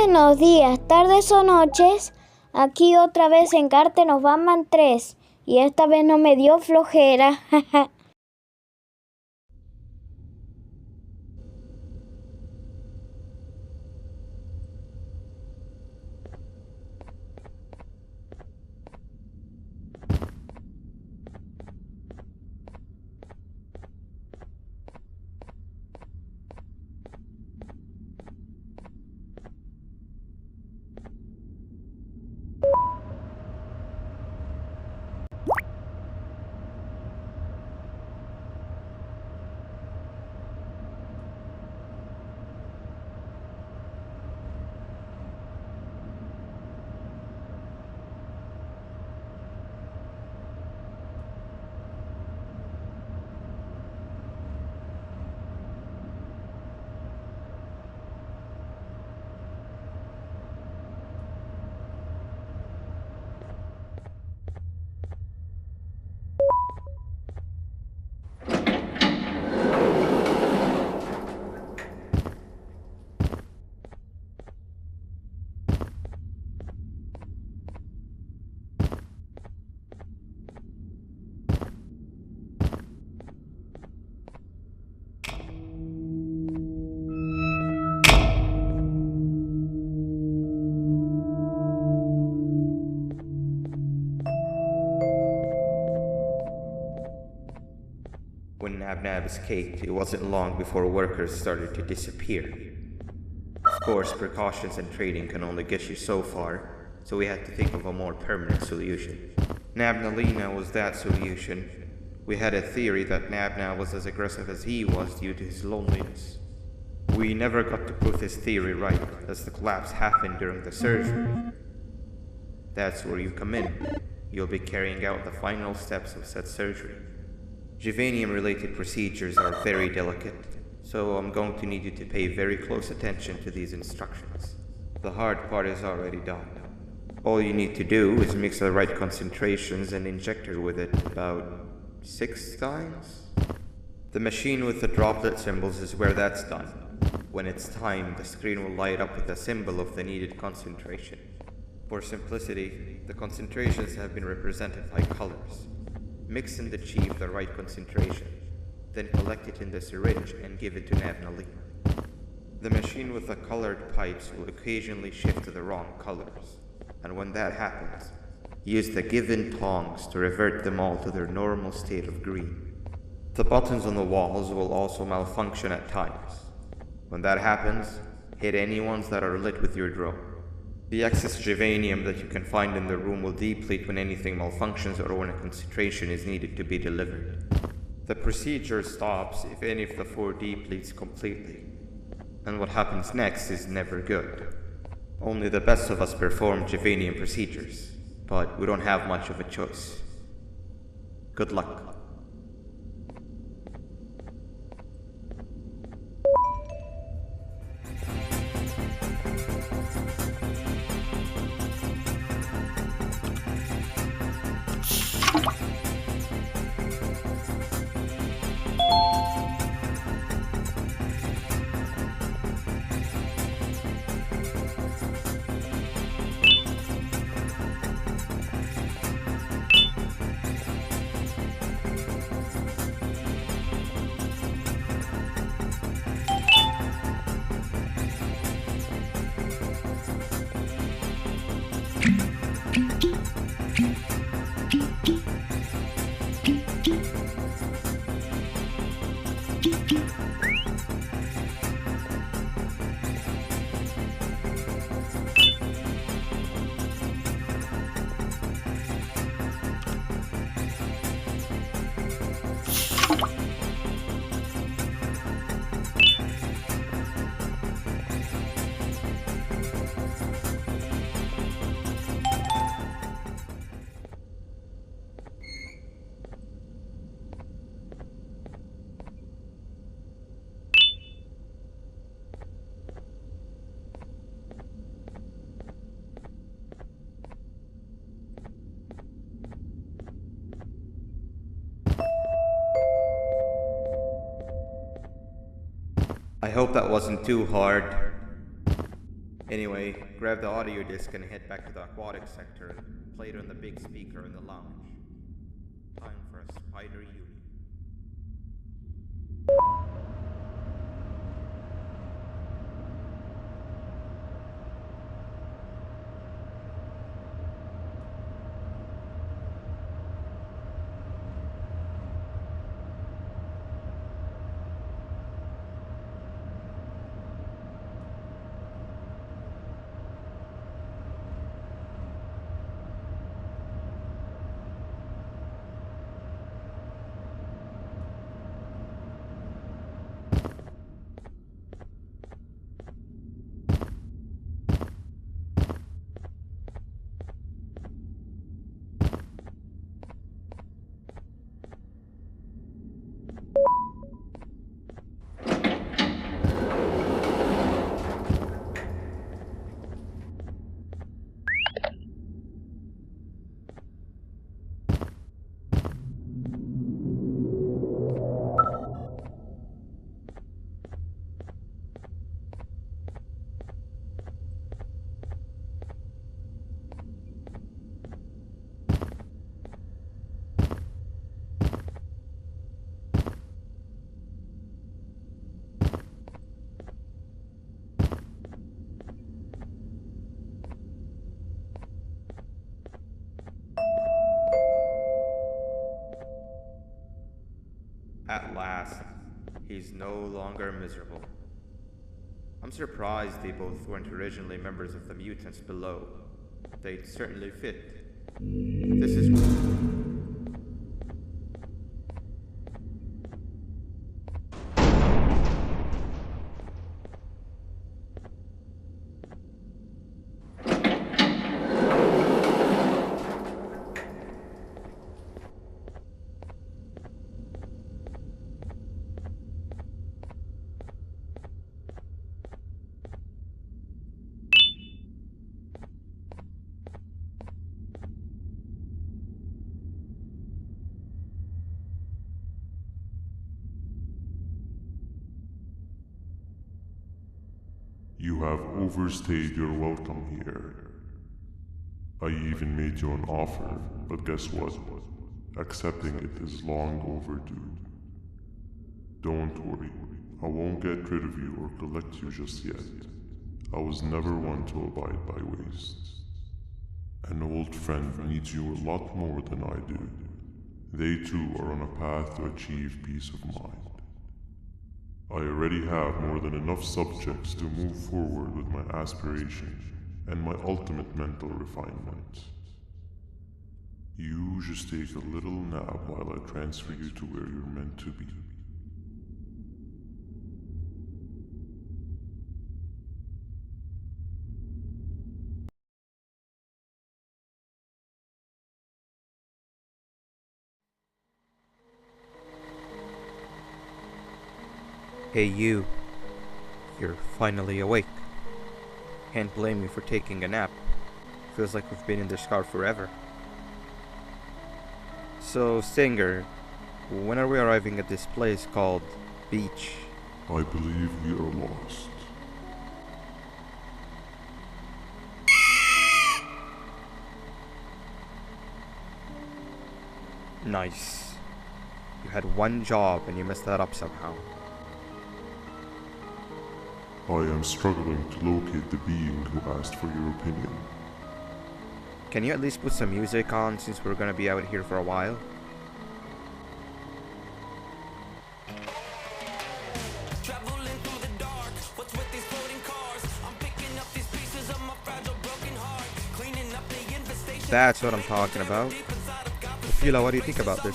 Buenos días, tardes o noches. Aquí otra vez en Garten nos banban 3. Y esta vez no me dio flojera. When Nab escaped, it wasn't long before workers started to disappear. Of course, precautions and trading can only get you so far, so we had to think of a more permanent solution. Nabnalina was that solution. We had a theory that Nabna was as aggressive as he was due to his loneliness. We never got to prove this theory right, as the collapse happened during the surgery. That's where you come in. You'll be carrying out the final steps of said surgery. Juvanium-related procedures are very delicate, so I'm going to need you to pay very close attention to these instructions. The hard part is already done. All you need to do is mix the right concentrations and inject her with it about 6 times. The machine with the droplet symbols is where that's done. When it's time, the screen will light up with a symbol of the needed concentration. For simplicity, the concentrations have been represented by colors. Mix and achieve the right concentration, then collect it in the syringe and give it to Nabnalina. The machine with the colored pipes will occasionally shift to the wrong colors, and when that happens, use the given tongs to revert them all to their normal state of green. The buttons on the walls will also malfunction at times. When that happens, hit any ones that are lit with your drone. The excess juvanium that you can find in the room will deplete when anything malfunctions or when a concentration is needed to be delivered. The procedure stops if any of the 4 depletes completely. And what happens next is never good. Only the best of us perform juvanium procedures, but we don't have much of a choice. Good luck. I hope that wasn't too hard. Anyway, grab the audio disc and head back to the aquatic sector and play it on the big speaker in the lounge. Time for a spider union. At last, he's no longer miserable. I'm surprised they both weren't originally members of the mutants below. They'd certainly fit. This is... You have overstayed your welcome here. I even made you an offer, but guess what? Accepting it is long overdue. Don't worry, I won't get rid of you or collect you just yet. I was never one to abide by wastes. An old friend needs you a lot more than I do. They too are on a path to achieve peace of mind. I already have more than enough subjects to move forward with my aspiration and my ultimate mental refinement. You just take a little nap while I transfer you to where you're meant to be. Hey you. You're finally awake. Can't blame you for taking a nap. Feels like we've been in this car forever. So, Singer, when are we arriving at this place called Beach? I believe we are lost. Nice. You had one job and you messed that up somehow. I am struggling to locate the being who asked for your opinion. Can you at least put some music on since we're gonna be out here for a while? Traveling through the dark, what's with these floating cars? I'm picking up these pieces of my fragile broken heart, cleaning up the infestation. That's what I'm talking about. Ophelia, what do you think about this?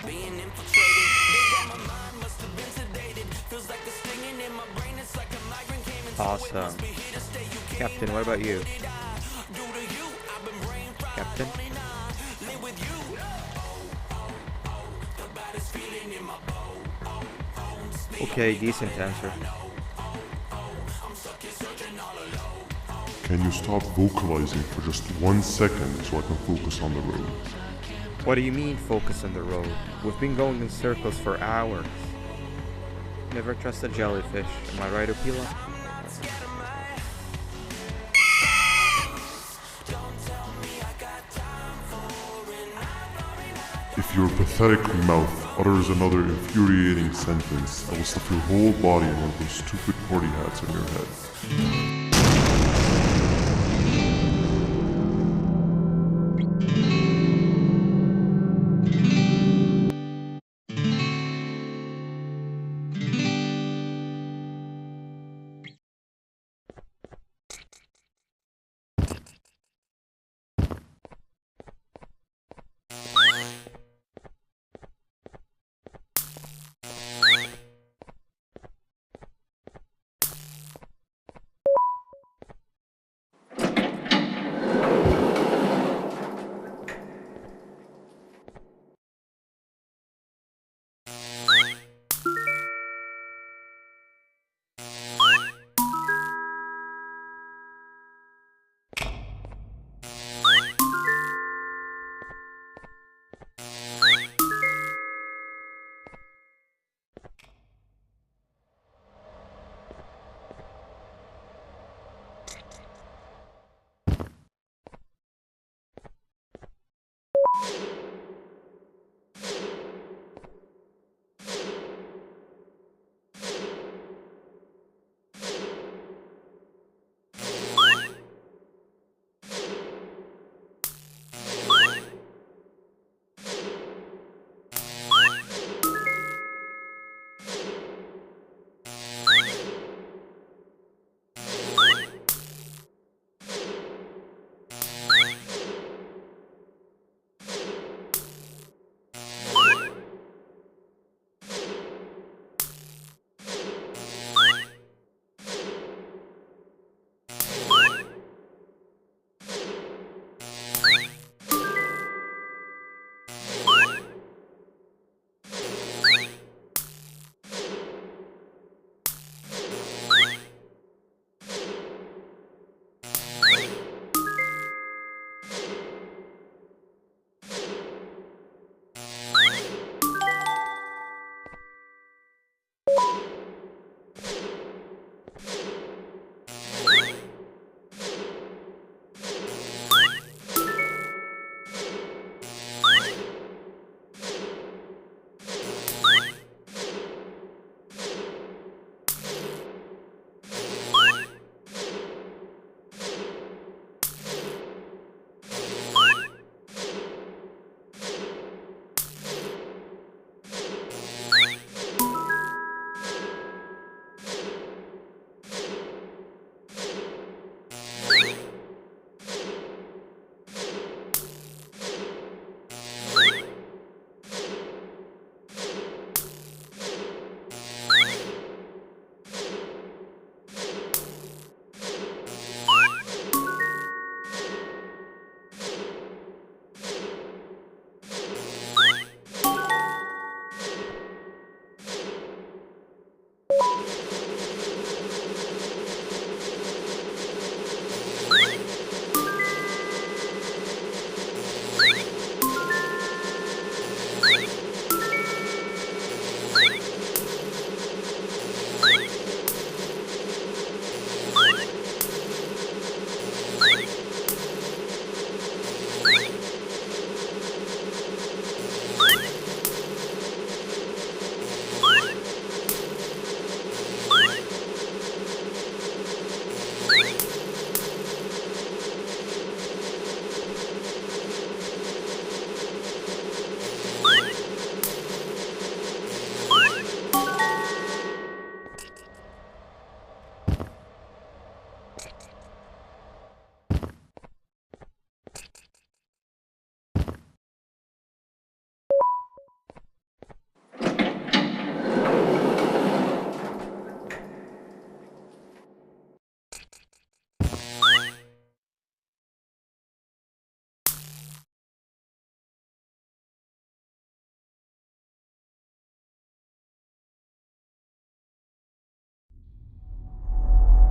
Being infiltrated, they got my mind, must have been sedated. Feels like the stinging in my brain, it's like a migraine came and so it must be here to stay. You can't Captain, what about you? do to you. I've been brain fried, Captain? live with you. The baddest feeling in my bones. Okay, decent answer. I'm stuck here searching all alone. Can you stop vocalizing for just 1 second so I can focus on the road? What do you mean focus on the road? We've been going in circles for hours. Never trust a jellyfish, am I right, Ophelia? If your pathetic mouth utters another infuriating sentence, I will stuff your whole body in one of those stupid party hats on your head.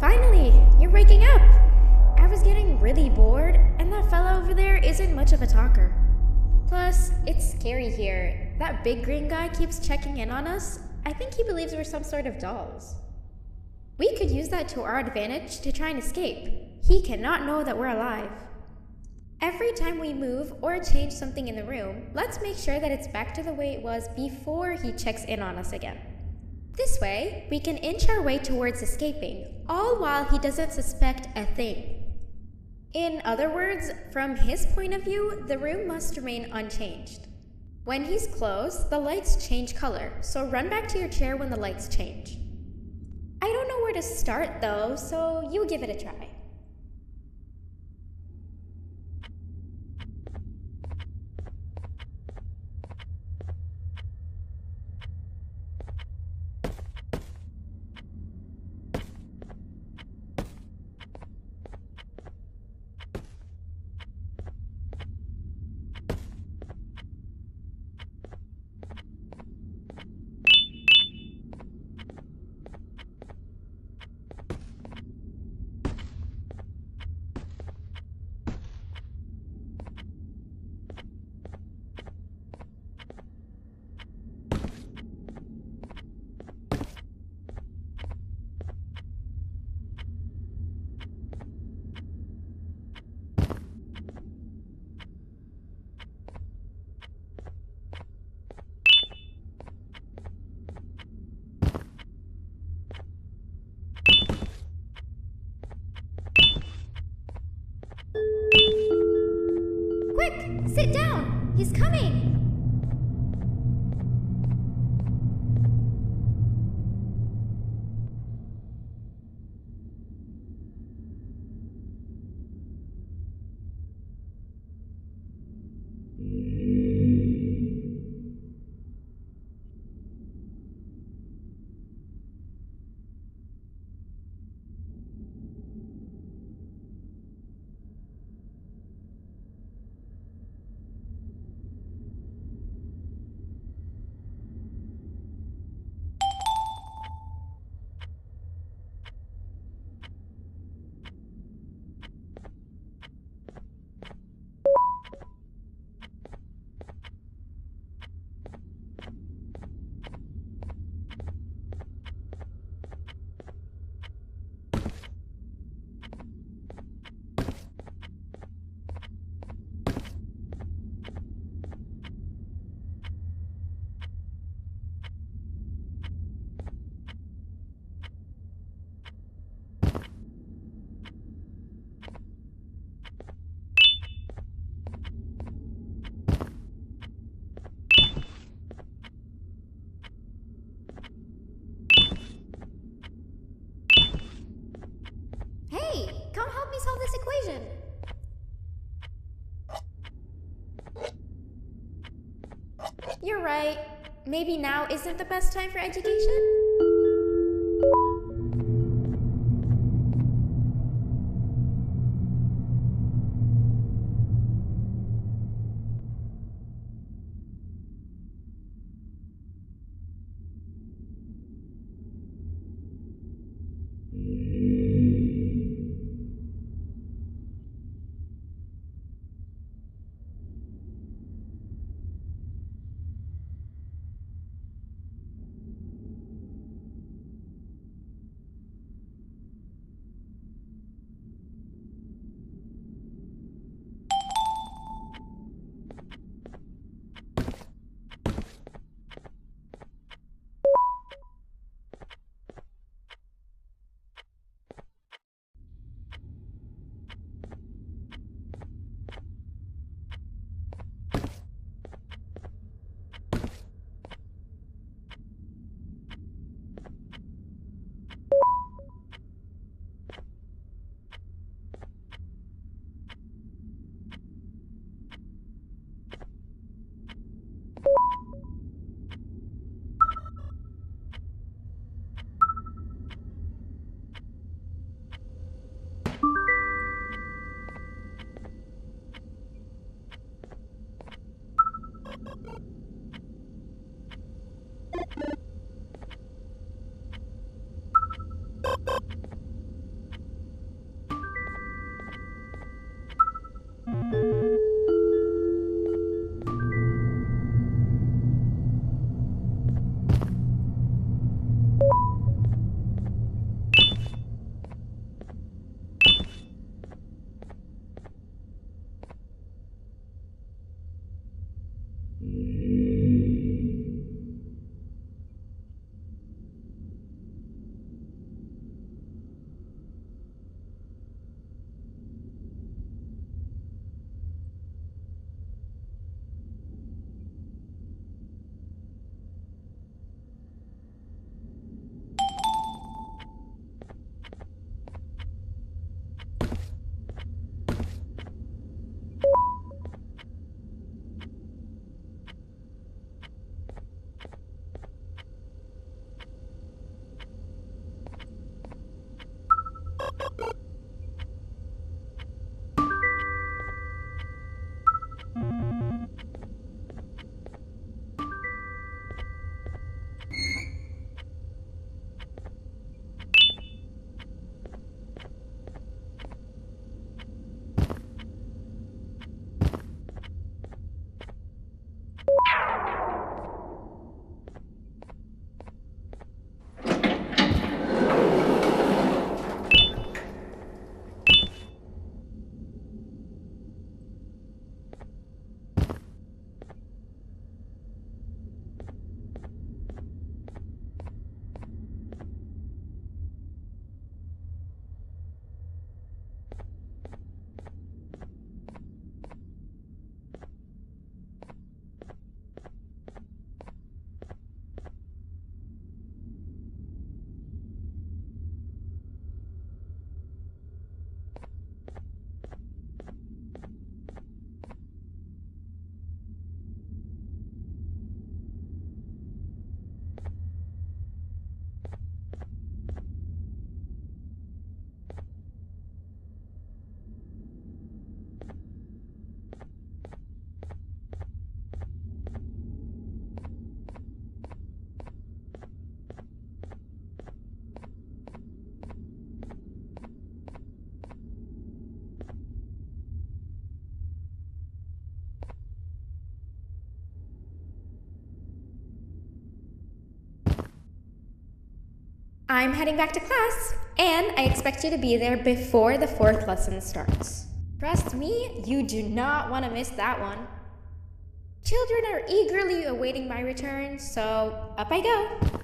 Finally, you're waking up! I was getting really bored, and that fellow over there isn't much of a talker. Plus, it's scary here. That big green guy keeps checking in on us. I think he believes we're some sort of dolls. We could use that to our advantage to try and escape. He cannot know that we're alive. Every time we move or change something in the room, let's make sure that it's back to the way it was before he checks in on us again. This way, we can inch our way towards escaping, all while he doesn't suspect a thing. In other words, from his point of view, the room must remain unchanged. When he's close, the lights change color, so run back to your chair when the lights change. I don't know where to start though, so you give it a try. Quick! Sit down! He's coming! Hey, come help me solve this equation. You're right. Maybe now isn't the best time for education? I'm heading back to class, and I expect you to be there before the 4th lesson starts. Trust me, you do not want to miss that one. Children are eagerly awaiting my return, so up I go.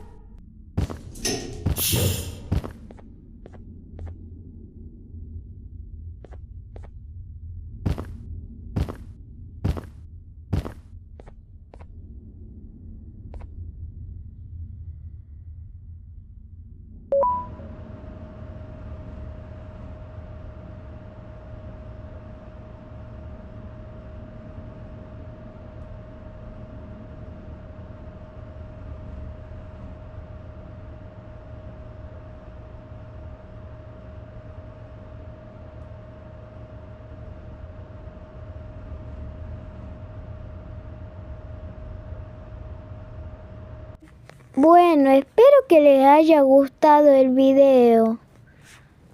Bueno, espero que les haya gustado el video.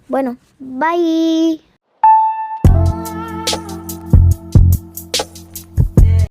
Bueno, bye.